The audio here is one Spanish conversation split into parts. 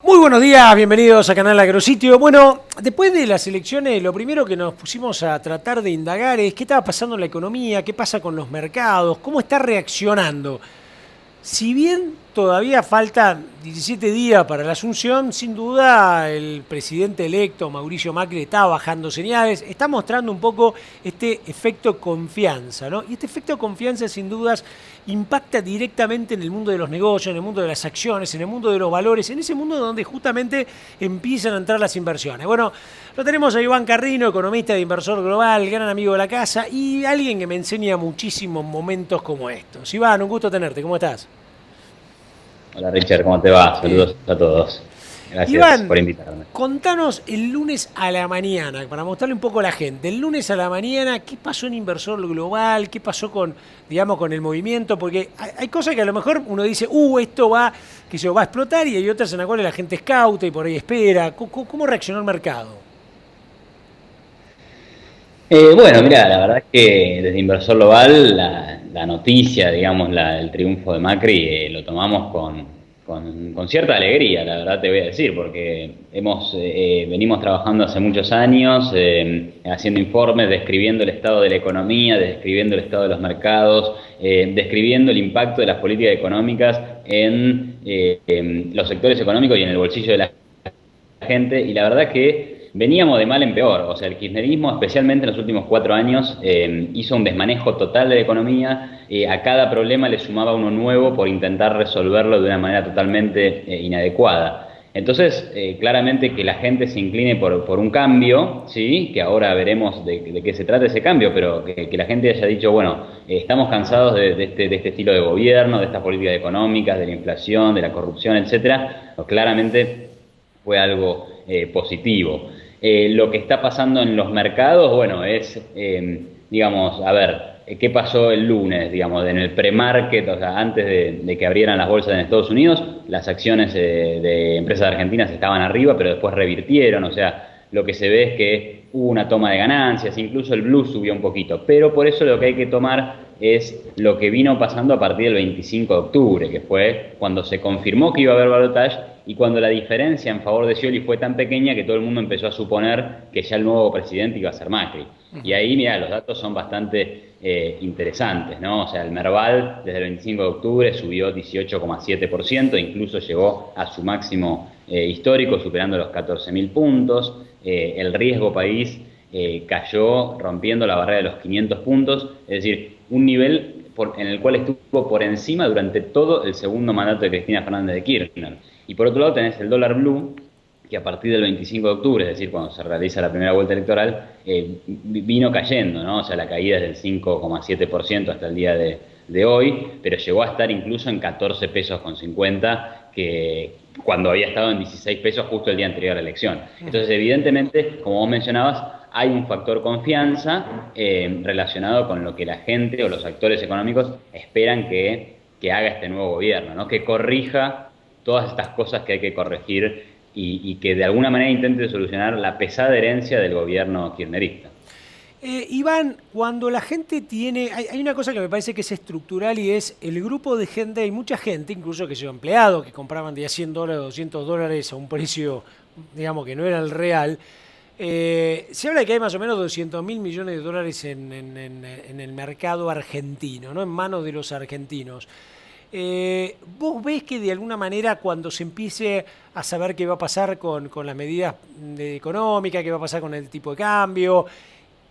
Muy buenos días, bienvenidos a Canal Agrositio. Bueno, después de las elecciones, lo primero que nos pusimos a tratar de indagar es qué estaba pasando en la economía, qué pasa con los mercados, cómo está reaccionando. Si bien todavía faltan 17 días para la asunción, sin duda el presidente electo Mauricio Macri está bajando señales, está mostrando un poco este efecto confianza, ¿no? Y este efecto confianza sin dudas impacta directamente en el mundo de los negocios, en el mundo de las acciones, en el mundo de los valores, en ese mundo donde justamente empiezan a entrar las inversiones. Bueno, lo tenemos a Iván Carrino, economista de Inversor Global, gran amigo de la casa y alguien que me enseña muchísimos momentos como estos. Iván, un gusto tenerte, ¿cómo estás? Hola Richard, ¿cómo te va? Bien. Saludos a todos. Gracias Iván, por invitarme. contanos el lunes a la mañana, para mostrarle un poco a la gente, el lunes a la mañana, ¿qué pasó en Inversor Global? ¿Qué pasó con, digamos, con el movimiento? Porque hay cosas que a lo mejor uno dice, esto va, que se va a explotar, y hay otras en las cuales la gente escauta y por ahí espera. ¿Cómo reaccionó el mercado? Bueno, mira, la verdad es que desde Inversor Global la noticia, digamos, el triunfo de Macri, lo tomamos con cierta alegría, la verdad te voy a decir, porque venimos trabajando hace muchos años, haciendo informes, describiendo el estado de la economía, describiendo el estado de los mercados, describiendo el impacto de las políticas económicas en los sectores económicos y en el bolsillo de la gente, y la verdad que veníamos de mal en peor. O sea, el kirchnerismo, especialmente en los últimos 4 años, hizo un desmanejo total de la economía. A cada problema le sumaba uno nuevo por intentar resolverlo de una manera totalmente inadecuada. Entonces, claramente que la gente se incline por un cambio, ¿sí? Que ahora veremos de qué se trata ese cambio, pero que la gente haya dicho, bueno, estamos cansados de este estilo de gobierno, de estas políticas económicas, de la inflación, de la corrupción, etcétera. Pues claramente fue algo positivo. Lo que está pasando en los mercados, bueno, digamos, a ver, ¿qué pasó el lunes, digamos, en el pre-market, o sea, antes de que abrieran las bolsas en Estados Unidos? Las acciones de empresas argentinas estaban arriba, pero después revirtieron, o sea, lo que se ve es que hubo una toma de ganancias, incluso el blue subió un poquito, pero por eso lo que hay que tomar es lo que vino pasando a partir del 25 de octubre, que fue cuando se confirmó que iba a haber balotaje y cuando la diferencia en favor de Scioli fue tan pequeña que todo el mundo empezó a suponer que ya el nuevo presidente iba a ser Macri. Y ahí, mira, los datos son bastante interesantes, ¿no? O sea, el Merval desde el 25 de octubre subió 18,7%, incluso llegó a su máximo histórico, superando los 14.000 puntos. El riesgo país cayó rompiendo la barrera de los 500 puntos, es decir, un nivel en el cual estuvo por encima durante todo el segundo mandato de Cristina Fernández de Kirchner. Y por otro lado tenés el dólar blue, que a partir del 25 de octubre, es decir, cuando se realiza la primera vuelta electoral, vino cayendo, ¿no? O sea, la caída es del 5,7% hasta el día de hoy, pero llegó a estar incluso en 14 pesos con 50, que cuando había estado en 16 pesos justo el día anterior a la elección. Entonces, evidentemente, como vos mencionabas, hay un factor confianza relacionado con lo que la gente o los actores económicos esperan que haga este nuevo gobierno, ¿no? Que corrija todas estas cosas que hay que corregir y que de alguna manera intente solucionar la pesada herencia del gobierno kirchnerista. Iván, cuando la gente tiene, hay una cosa que me parece que es estructural y es el grupo de gente, hay mucha gente, incluso que son empleados, que compraban de a $100, $200 a un precio, digamos, que no era el real. Se habla de que hay más o menos 200.000 millones de dólares en el mercado argentino, ¿no? En manos de los argentinos. ¿Vos ves que de alguna manera cuando se empiece a saber qué va a pasar con las medidas económicas, qué va a pasar con el tipo de cambio,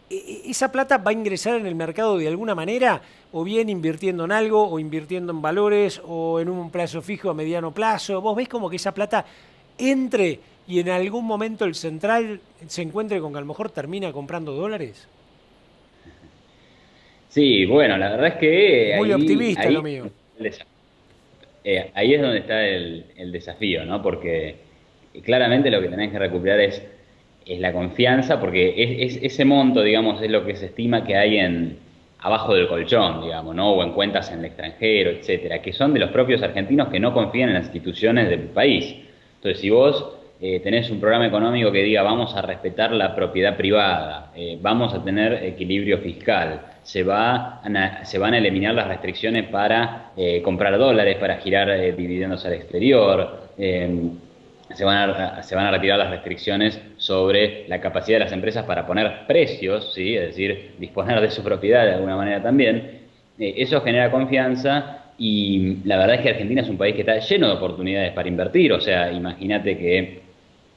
esa plata va a ingresar en el mercado de alguna manera, o bien invirtiendo en algo, o invirtiendo en valores, o en un plazo fijo a mediano plazo? ¿Vos ves como que esa plata entre y en algún momento el central se encuentre con que a lo mejor termina comprando dólares? Sí, bueno, la verdad es que Muy ahí, optimista lo ahí, mío. ahí es donde está el desafío, ¿no? Porque claramente lo que tenés que recuperar es la confianza, porque ese monto, digamos, es lo que se estima que hay abajo del colchón, digamos, ¿no? O en cuentas en el extranjero, etcétera, que son de los propios argentinos que no confían en las instituciones del país. Entonces, si vos tenés un programa económico que diga vamos a respetar la propiedad privada, vamos a tener equilibrio fiscal, se van a eliminar las restricciones para comprar dólares, para girar dividendos al exterior, se van a retirar las restricciones sobre la capacidad de las empresas para poner precios, ¿sí? Es decir, disponer de su propiedad de alguna manera también. Eso genera confianza y la verdad es que Argentina es un país que está lleno de oportunidades para invertir. O sea, imagínate que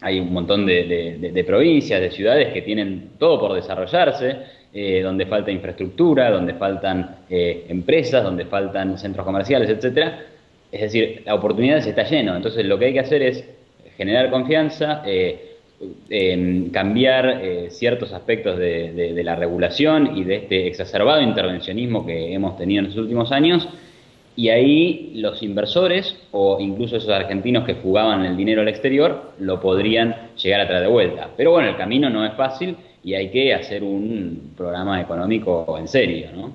hay un montón de provincias, de ciudades que tienen todo por desarrollarse, donde falta infraestructura, donde faltan empresas, donde faltan centros comerciales, etcétera. Es decir, la oportunidad se está lleno. Entonces, lo que hay que hacer es generar confianza, cambiar ciertos aspectos de la regulación y de este exacerbado intervencionismo que hemos tenido en los últimos años. Y ahí los inversores o incluso esos argentinos que fugaban el dinero al exterior lo podrían llegar a traer de vuelta. Pero bueno, el camino no es fácil y hay que hacer un programa económico en serio, ¿no?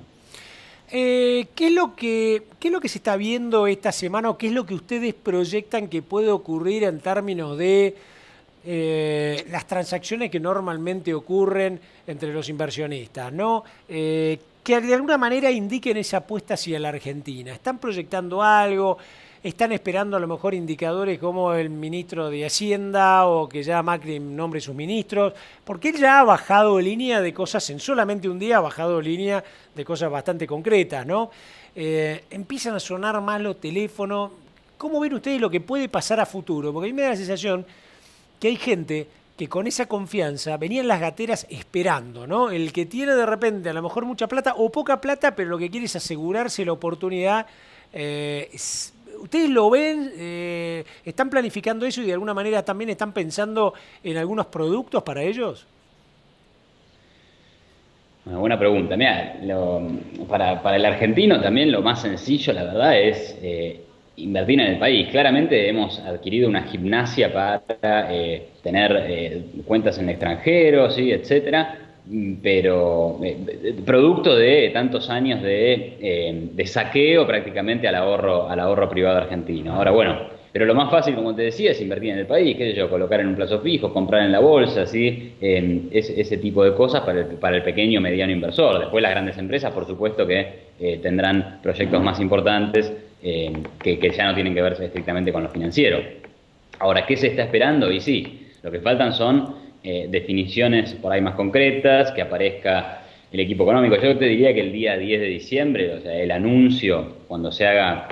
¿Qué es lo que se está viendo esta semana o qué es lo que ustedes proyectan que puede ocurrir en términos de las transacciones que normalmente ocurren entre los inversionistas, ¿no? Que de alguna manera indiquen esa apuesta hacia la Argentina. ¿Están proyectando algo? ¿Están esperando a lo mejor indicadores como el ministro de Hacienda o que ya Macri nombre sus ministros? Porque él ya ha bajado línea de cosas, en solamente un día ha bajado línea de cosas bastante concretas, ¿no? Empiezan a sonar más los teléfonos. ¿Cómo ven ustedes lo que puede pasar a futuro? Porque a mí me da la sensación que hay gente que con esa confianza venía en las gateras esperando, ¿no? El que tiene de repente a lo mejor mucha plata o poca plata, pero lo que quiere es asegurarse la oportunidad. ¿Ustedes lo ven? ¿Están planificando eso y de alguna manera también están pensando en algunos productos para ellos? Una buena pregunta. Mira, para el argentino también lo más sencillo, la verdad, es invertir en el país. Claramente hemos adquirido una gimnasia para tener cuentas en el extranjero, ¿sí? Etcétera, pero producto de tantos años de saqueo prácticamente al ahorro privado argentino. Ahora, bueno, pero lo más fácil, como te decía, es invertir en el país, qué sé yo, colocar en un plazo fijo, comprar en la bolsa, ¿sí? Ese tipo de cosas para el pequeño mediano inversor. Después las grandes empresas, por supuesto que tendrán proyectos más importantes que ya no tienen que ver estrictamente con lo financiero. Ahora, ¿qué se está esperando? Y sí, lo que faltan son definiciones por ahí más concretas, que aparezca el equipo económico. Yo te diría que el día 10 de diciembre, o sea, el anuncio, cuando se haga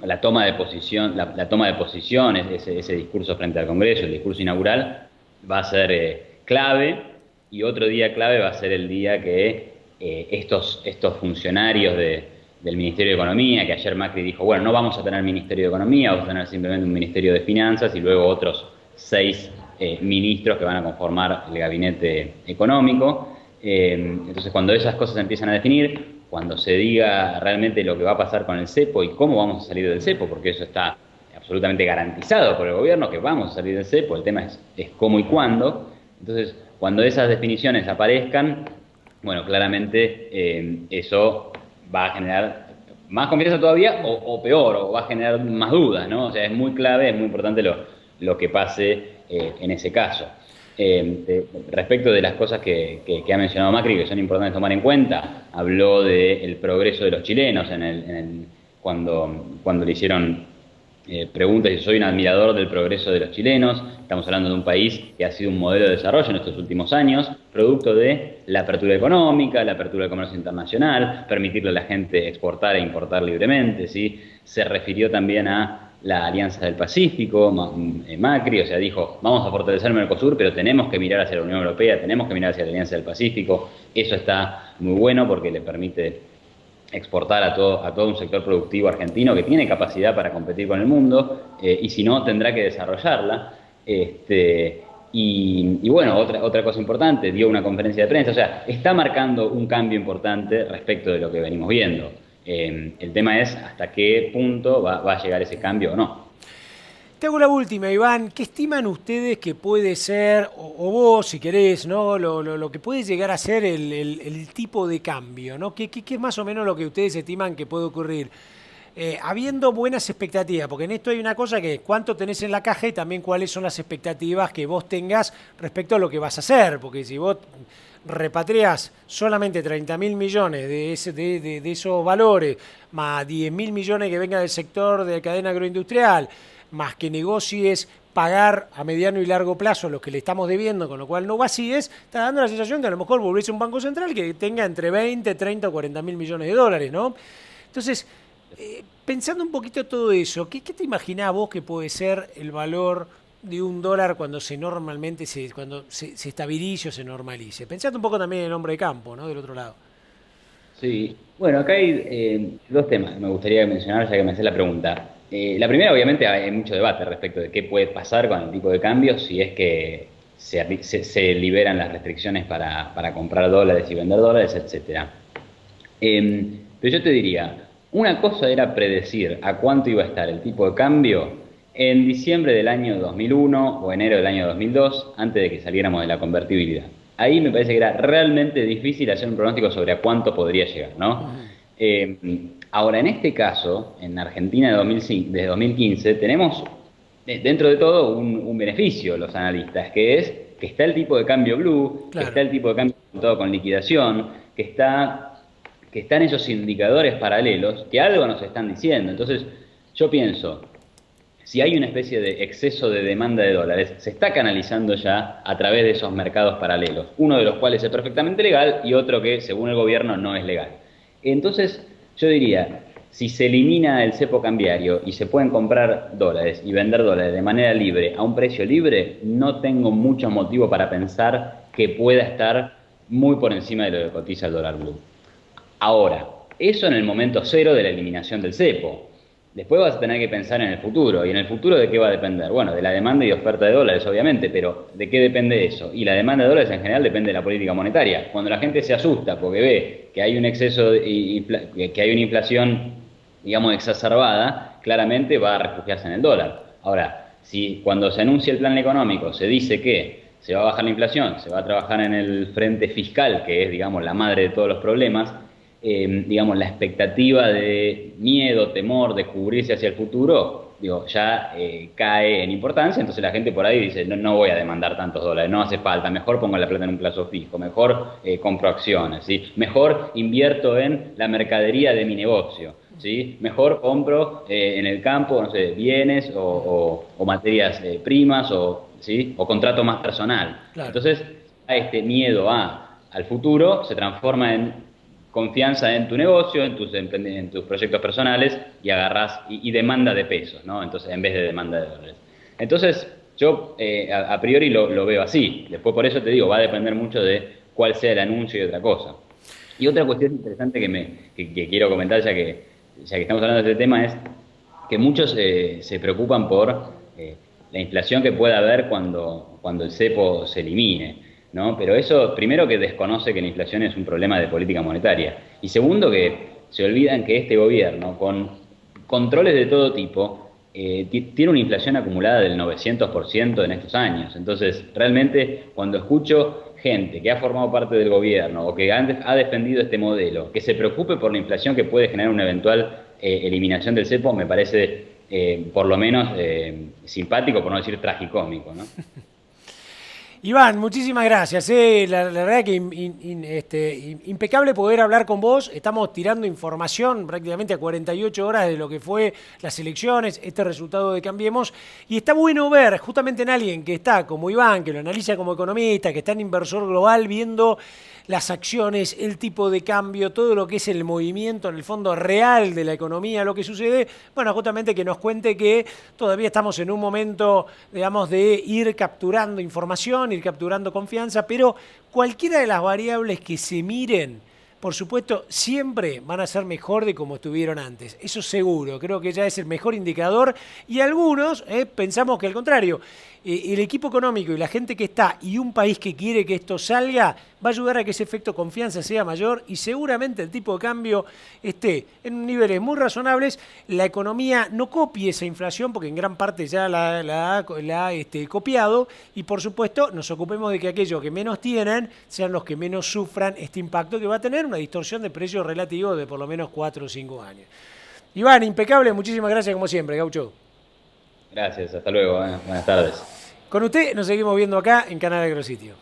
la toma de posición, la toma de posiciones, ese discurso frente al Congreso, el discurso inaugural, va a ser clave, y otro día clave va a ser el día que estos funcionarios del Ministerio de Economía, que ayer Macri dijo, bueno, no vamos a tener Ministerio de Economía, vamos a tener simplemente un Ministerio de Finanzas y luego otros 6 ministros que van a conformar el gabinete económico. Entonces, cuando esas cosas se empiezan a definir, cuando se diga realmente lo que va a pasar con el cepo y cómo vamos a salir del cepo, porque eso está absolutamente garantizado por el gobierno, que vamos a salir del cepo, el tema es cómo y cuándo. Entonces, cuando esas definiciones aparezcan, bueno, claramente eso va a generar más confianza todavía o peor, o va a generar más dudas, ¿no? O sea, es muy clave, es muy importante lo que pase en ese caso. Respecto de las cosas que ha mencionado Macri, que son importantes tomar en cuenta, habló del progreso de los chilenos cuando le hicieron preguntas y soy un admirador del progreso de los chilenos. Estamos hablando de un país que ha sido un modelo de desarrollo en estos últimos años, producto de la apertura económica, la apertura del comercio internacional, permitirle a la gente exportar e importar libremente, ¿sí? Se refirió también a la Alianza del Pacífico, Macri, o sea, dijo, vamos a fortalecer el Mercosur, pero tenemos que mirar hacia la Unión Europea, tenemos que mirar hacia la Alianza del Pacífico. Eso está muy bueno porque le permite exportar a todo un sector productivo argentino que tiene capacidad para competir con el mundo, y si no, tendrá que desarrollarla. Y bueno, otra cosa importante, dio una conferencia de prensa, o sea, está marcando un cambio importante respecto de lo que venimos viendo. El tema es hasta qué punto va a llegar ese cambio o no. Te hago la última, Iván. ¿Qué estiman ustedes que puede ser, o vos si querés, ¿no? Lo que puede llegar a ser el tipo de cambio, ¿no? ¿Qué es más o menos lo que ustedes estiman que puede ocurrir? Habiendo buenas expectativas, porque en esto hay una cosa que es cuánto tenés en la caja y también cuáles son las expectativas que vos tengas respecto a lo que vas a hacer, porque si vos repatriás solamente 30.000 millones de esos valores, más 10.000 millones que vengan del sector de la cadena agroindustrial, más que negocies pagar a mediano y largo plazo lo que le estamos debiendo, con lo cual no vacíes, está dando la sensación que a lo mejor volviese un banco central que tenga entre 20, 30 o 40 mil millones de dólares, ¿no? Entonces, pensando un poquito todo eso, ¿qué te imaginás vos que puede ser el valor de un dólar cuando cuando se estabilice o se normalice? Pensando un poco también en el hombre de campo, ¿no? Del otro lado. Sí, bueno, acá hay dos temas que me gustaría mencionar ya que me haces la pregunta. La primera, obviamente, hay mucho debate respecto de qué puede pasar con el tipo de cambio si es que se liberan las restricciones para comprar dólares y vender dólares, etcétera. Pero yo te diría, una cosa era predecir a cuánto iba a estar el tipo de cambio en diciembre del año 2001 o enero del año 2002, antes de que saliéramos de la convertibilidad. Ahí me parece que era realmente difícil hacer un pronóstico sobre a cuánto podría llegar, ¿no? Eh, Ahora, en este caso, en Argentina de 2015, tenemos dentro de todo un beneficio los analistas, que es que está el tipo de cambio blue, que Claro. está el tipo de cambio todo con liquidación, que están esos indicadores paralelos que algo nos están diciendo. Entonces, yo pienso, si hay una especie de exceso de demanda de dólares, se está canalizando ya a través de esos mercados paralelos, uno de los cuales es perfectamente legal y otro que, según el gobierno, no es legal. Entonces, yo diría, si se elimina el cepo cambiario y se pueden comprar dólares y vender dólares de manera libre a un precio libre, no tengo mucho motivo para pensar que pueda estar muy por encima de lo que cotiza el dólar blue. Ahora, eso en el momento cero de la eliminación del cepo. Después vas a tener que pensar en el futuro. ¿Y en el futuro de qué va a depender? Bueno, de la demanda y oferta de dólares, obviamente, pero ¿de qué depende eso? Y la demanda de dólares en general depende de la política monetaria. Cuando la gente se asusta porque ve que hay un exceso, que hay una inflación, digamos, exacerbada, claramente va a refugiarse en el dólar. Ahora, si cuando se anuncia el plan económico se dice que se va a bajar la inflación, se va a trabajar en el frente fiscal, que es, digamos, la madre de todos los problemas, digamos, la expectativa de miedo, temor, de cubrirse hacia el futuro, digo, ya cae en importancia, entonces la gente por ahí dice, no, no voy a demandar tantos dólares, no hace falta, mejor pongo la plata en un plazo fijo, mejor compro acciones, ¿sí? Mejor invierto en la mercadería de mi negocio, ¿sí? Mejor compro en el campo, no sé, bienes o materias primas, ¿sí? O contrato más personal. Claro. Entonces, a este miedo al futuro se transforma en confianza en tu negocio, en tus proyectos personales y agarrás y demanda de pesos, ¿no? Entonces, en vez de demanda de dólares. Entonces, yo a priori lo veo así. Después, por eso te digo, va a depender mucho de cuál sea el anuncio y otra cosa. Y otra cuestión interesante que quiero comentar, ya que estamos hablando de este tema, es que muchos se preocupan por la inflación que pueda haber cuando el cepo se elimine, ¿no? Pero eso, primero, que desconoce que la inflación es un problema de política monetaria. Y segundo, que se olvidan que este gobierno, con controles de todo tipo, tiene una inflación acumulada del 900% en estos años. Entonces, realmente, cuando escucho gente que ha formado parte del gobierno o que ha defendido este modelo, que se preocupe por la inflación que puede generar una eventual eliminación del cepo, me parece por lo menos simpático, por no decir tragicómico, ¿no? Iván, muchísimas gracias. La verdad que impecable poder hablar con vos. Estamos tirando información prácticamente a 48 horas de lo que fue las elecciones, este resultado de Cambiemos. Y está bueno ver justamente en alguien que está como Iván, que lo analiza como economista, que está en inversor global, viendo las acciones, el tipo de cambio, todo lo que es el movimiento en el fondo real de la economía, lo que sucede, bueno, justamente que nos cuente que todavía estamos en un momento, digamos, de ir capturando información, ir capturando confianza, pero cualquiera de las variables que se miren, por supuesto, siempre van a ser mejor de como estuvieron antes. Eso seguro, creo que ya es el mejor indicador. Y algunos pensamos que al contrario, el equipo económico y la gente que está y un país que quiere que esto salga va a ayudar a que ese efecto confianza sea mayor y seguramente el tipo de cambio esté en niveles muy razonables. La economía no copie esa inflación porque en gran parte ya la ha copiado y por supuesto nos ocupemos de que aquellos que menos tienen sean los que menos sufran este impacto que va a tener una distorsión de precios relativo de por lo menos 4 o 5 años. Iván, impecable, muchísimas gracias como siempre, Gaucho. Gracias, hasta luego, buenas tardes. Con usted nos seguimos viendo acá en Canal Agrositio.